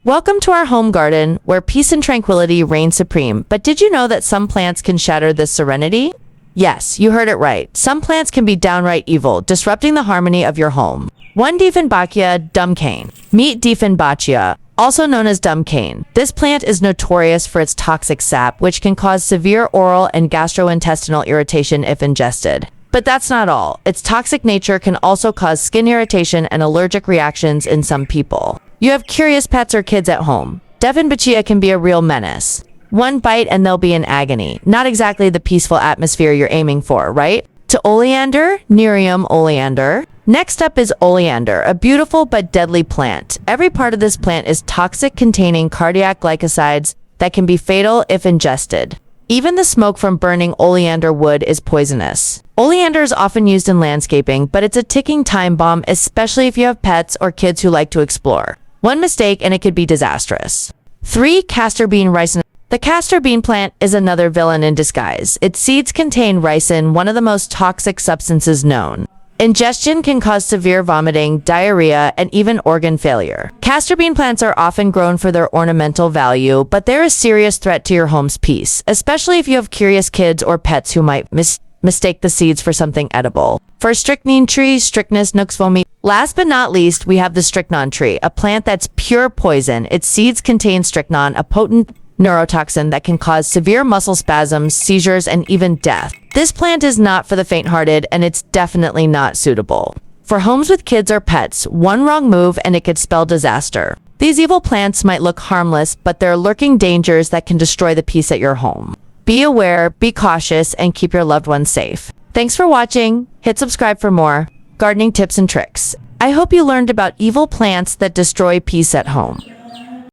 Welcome to our home garden, where peace and tranquility reign supreme. But did you know that some plants can shatter this serenity? Yes, you heard it right. Some plants can be downright evil, disrupting the harmony of your home. 1. Dieffenbachia, dumb cane. Meet dieffenbachia, also known as dumb cane. This plant is notorious for its toxic sap, which can cause severe oral and gastrointestinal irritation if ingested. But that's not all. Its toxic nature can also cause skin irritation and allergic reactions in some people. You have curious pets or kids at home. Dieffenbachia can be a real menace. One bite and they'll be in agony. Not exactly the peaceful atmosphere you're aiming for, right? To oleander, Nerium oleander. Next up is oleander, a beautiful but deadly plant. Every part of this plant is toxic, containing cardiac glycosides that can be fatal if ingested. Even the smoke from burning oleander wood is poisonous. Oleander is often used in landscaping, but it's a ticking time bomb, especially if you have pets or kids who like to explore. One mistake and it could be disastrous. 3. Castor bean ricin. The castor bean plant is another villain in disguise. Its seeds contain ricin, one of the most toxic substances known. Ingestion can cause severe vomiting, diarrhea, and even organ failure. Castor bean plants are often grown for their ornamental value, but they're a serious threat to your home's peace, especially if you have curious kids or pets who might mistake the seeds for something edible. For strychnine tree, Strychnus nux vomi. Last but not least, we have the strychnine tree, a plant that's pure poison. Its seeds contain strychnine, a potent neurotoxin that can cause severe muscle spasms, seizures, and even death. This plant is not for the faint-hearted, and it's definitely not suitable for homes with kids or pets. One wrong move and it could spell disaster. These evil plants might look harmless, but they're lurking dangers that can destroy the peace at your home. Be aware, be cautious, and keep your loved ones safe. Thanks for watching. Hit subscribe for more gardening tips and tricks. I hope you learned about evil plants that destroy peace at home.